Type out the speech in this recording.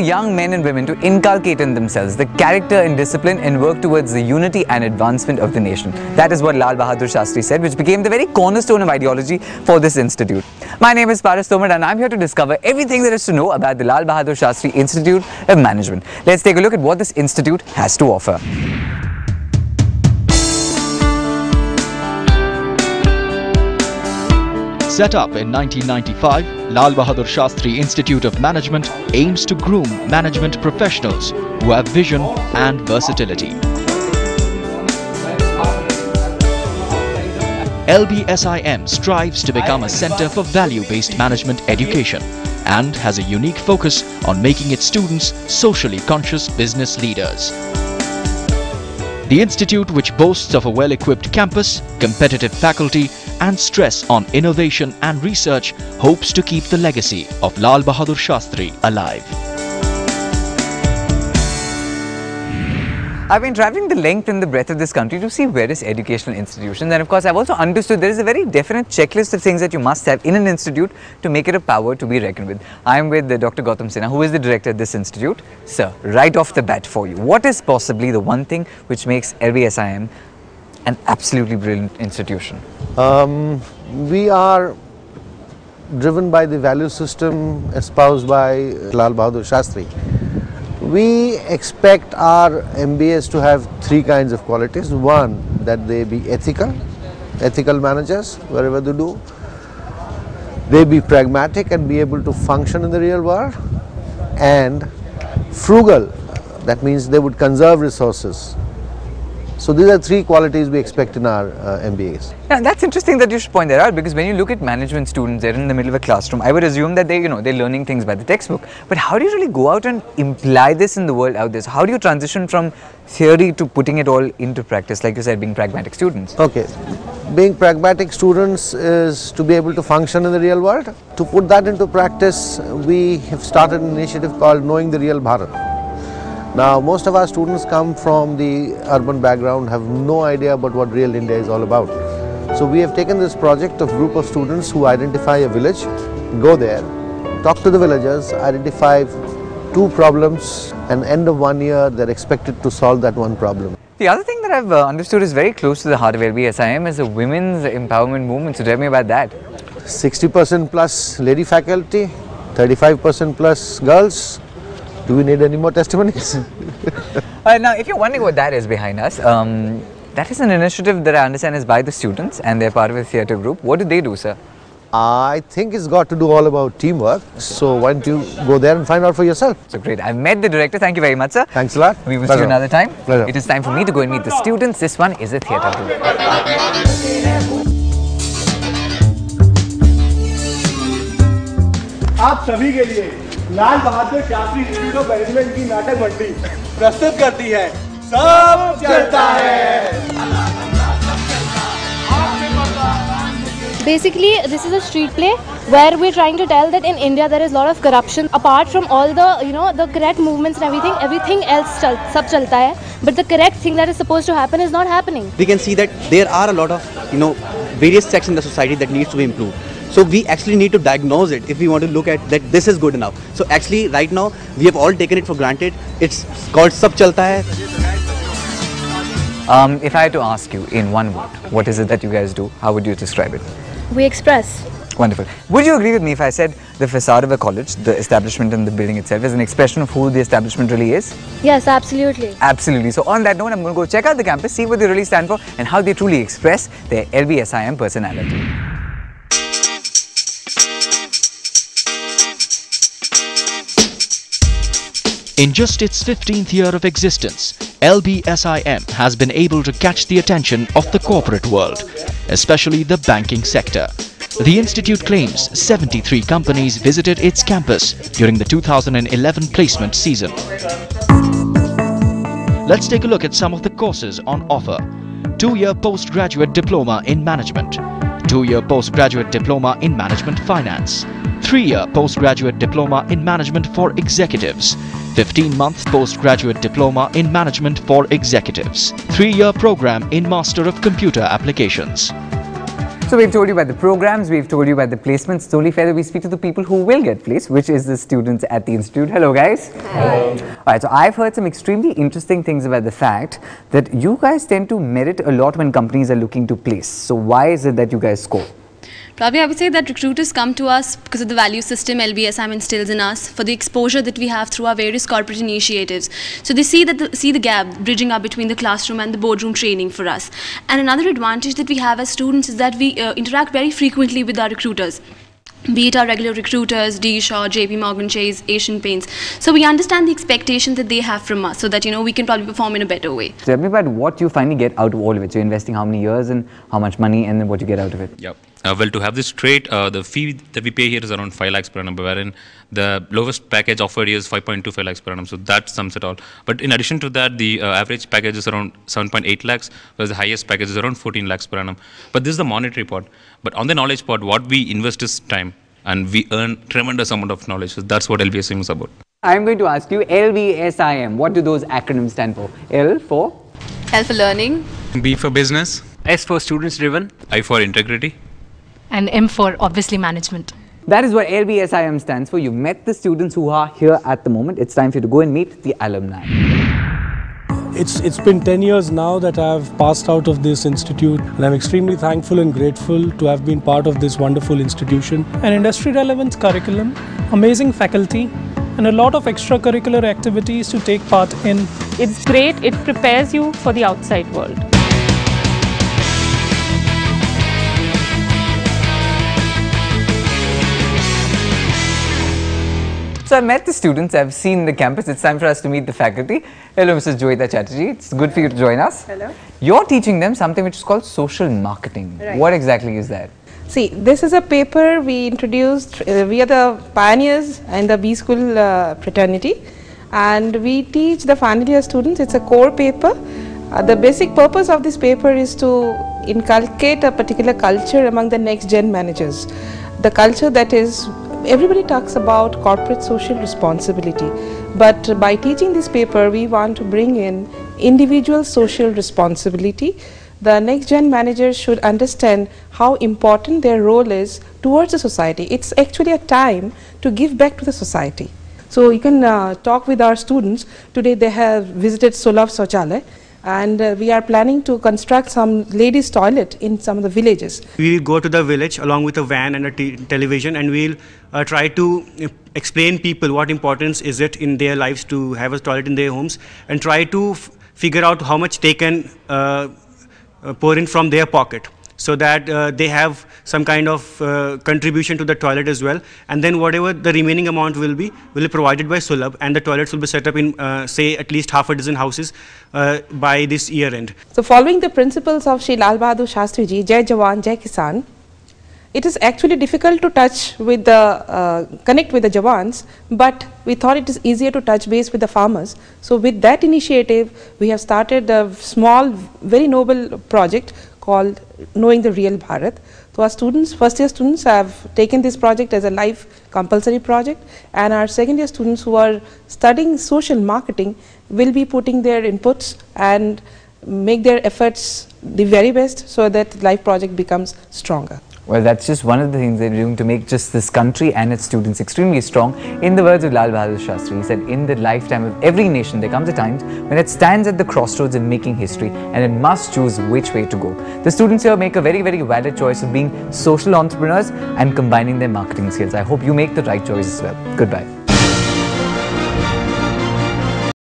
young men and women to inculcate in themselves the character and discipline and work towards the unity and advancement of the nation. That is what Lal Bahadur Shastri said, which became the very cornerstone of ideology for this institute. My name is Paras Tomar and I'm here to discover everything there is to know about the Lal Bahadur Shastri Institute of Management. Let's take a look at what this institute has to offer. Set up in 1995, Lal Bahadur Shastri Institute of Management aims to groom management professionals who have vision and versatility. LBSIM strives to become a center for value-based management education and has a unique focus on making its students socially conscious business leaders. The institute, which boasts of a well-equipped campus, competitive faculty and stress on innovation and research, hopes to keep the legacy of Lal Bahadur Shastri alive. I've been traveling the length and the breadth of this country to see various educational institutions, and of course I've also understood there is a very definite checklist of things that you must have in an institute to make it a power to be reckoned with. I am with Dr. Gautam Sinha, who is the director of this institute. Sir, right off the bat for you, what is possibly the one thing which makes LBSIM an absolutely brilliant institution? We are driven by the value system espoused by Lal Bahadur Shastri. We expect our MBAs to have three kinds of qualities. One, that they be ethical managers wherever they do. They be pragmatic and be able to function in the real world. And frugal, that means they would conserve resources. So these are three qualities we expect in our MBAs. Now, that's interesting that you should point that out, because when you look at management students, they're in the middle of a classroom. I would assume that they're learning things by the textbook. But how do you really go out and imply this in the world out there? So how do you transition from theory to putting it all into practice, like you said, being pragmatic students? Okay. Being pragmatic students is to be able to function in the real world. To put that into practice, we have started an initiative called Knowing the Real Bharat. Now, most of our students come from the urban background, have no idea about what real India is all about. So we have taken this project of group of students who identify a village, go there, talk to the villagers, identify two problems, and end of 1 year they're expected to solve that one problem. The other thing that I've understood is very close to the heart of LBSIM is the women's empowerment movement. So tell me about that. 60% plus lady faculty, 35% plus girls. Do we need any more testimonies? Now, if you're wondering what that is behind us, that is an initiative that I understand is by the students and they're part of a theatre group. What do they do, sir? I think it's got to do all about teamwork. So why don't you go there and find out for yourself? So great. I've met the director. Thank you very much, sir. Thanks a lot. We will see you another time. Pleasure. It is time for me to go and meet the students. This one is a theatre group. आप सभी के लिए Lal Bahadur Shastri institute of management की नाटक मंडली प्रस्तुत करती है सब चलता है। Basically, this is a street play where we're trying to tell that in India there is a lot of corruption. Apart from all the, the correct movements and everything else sab chalta hai. But the correct thing that is supposed to happen is not happening. We can see that there are a lot of, various sects in the society that needs to be improved. So we actually need to diagnose it if we want to look at that this is good enough. So actually right now we have all taken it for granted. It's called Sab Chalta Hai. If I had to ask you in one word, what is it that you guys do? How would you describe it? We express. Wonderful. Would you agree with me if I said the facade of a college, the establishment and the building itself is an expression of who the establishment really is? Yes, absolutely. Absolutely. So on that note, I'm going to go check out the campus, see what they really stand for and how they truly express their LBSIM personality. In just its 15th year of existence, LBSIM has been able to catch the attention of the corporate world, especially the banking sector. The institute claims 73 companies visited its campus during the 2011 placement season. Let's take a look at some of the courses on offer. 2-year postgraduate diploma in management, 2-year postgraduate diploma in management finance, 3-year postgraduate diploma in management for executives, 15-month postgraduate diploma in management for executives, 3-year program in Master of Computer Applications. So we've told you about the programs, we've told you about the placements. It's only fair that we speak to the people who will get placed, which is the students at the institute. Hello guys. Hello. Alright, so I've heard some extremely interesting things about the fact that you guys tend to merit a lot when companies are looking to place. So why is it that you guys score? Probably I would say that recruiters come to us because of the value system LBSIM instills in us, for the exposure that we have through our various corporate initiatives. So they see the gap bridging up between the classroom and the boardroom training for us. And another advantage that we have as students is that we interact very frequently with our recruiters. Be it our regular recruiters, D. Shaw, JP Morgan Chase, Asian Paints. So we understand the expectations that they have from us, so that we can probably perform in a better way. Tell me about what you finally get out of all of it. So you're investing how many years and how much money, and then what you get out of it. Yep. Well, to have this trait, the fee that we pay here is around 5 lakhs per annum, wherein the lowest package offered here is 5.25 lakhs per annum. So that sums it all. But in addition to that, the average package is around 7.8 lakhs, whereas the highest package is around 14 lakhs per annum. But this is the monetary part. But on the knowledge part, what we invest is time, and we earn tremendous amount of knowledge. So that's what LBSIM is about. I'm going to ask you, LBSIM, what do those acronyms stand for? L for? L for learning. B for business. S for students driven. I for integrity. And M for obviously management. That is what LBSIM stands for. You've met the students who are here at the moment. It's time for you to go and meet the alumni. It's been 10 years now that I've passed out of this institute, and I'm extremely thankful and grateful to have been part of this wonderful institution. An industry relevant curriculum, amazing faculty, and a lot of extracurricular activities to take part in. It's great, it prepares you for the outside world. So I've met the students, I've seen the campus, it's time for us to meet the faculty. Hello Mrs. Joyita Chatterjee, it's good for you to join us. Hello. You're teaching them something which is called social marketing. Right. What exactly is that? See, this is a paper we introduced, we are the pioneers in the B School fraternity, and we teach the final year students. It's a core paper. The basic purpose of this paper is to inculcate a particular culture among the next gen managers. The culture that is, everybody talks about corporate social responsibility, but by teaching this paper we want to bring in individual social responsibility. The next gen managers should understand how important their role is towards the society. It's actually a time to give back to the society. So you can talk with our students. Today they have visited Sulabh Shauchalaya, and we are planning to construct some ladies toilet in some of the villages. We will go to the village along with a van and a television, and we'll try to explain people what importance is it in their lives to have a toilet in their homes, and try to figure out how much they can pour in from their pocket, so that they have some kind of contribution to the toilet as well, and then whatever the remaining amount will be provided by Sulabh, and the toilets will be set up in say at least half a dozen houses by this year end. So following the principles of Shri Lal Bahadur Shastri Ji, Jai Jawan, Jai Kisan, it is actually difficult to touch with the, connect with the Jawans, but we thought it is easier to touch base with the farmers. So with that initiative, we have started a small, very noble project called Knowing the Real Bharat. So our students, first year students have taken this project as a life compulsory project, and our second year students who are studying social marketing will be putting their inputs and make their efforts the very best, so that the life project becomes stronger. Well, that's just one of the things they're doing to make just this country and its students extremely strong. In the words of Lal Bahadur Shastri, he said, in the lifetime of every nation, there comes a time when it stands at the crossroads of making history, and it must choose which way to go. The students here make a very, very valid choice of being social entrepreneurs and combining their marketing skills. I hope you make the right choice as well. Goodbye.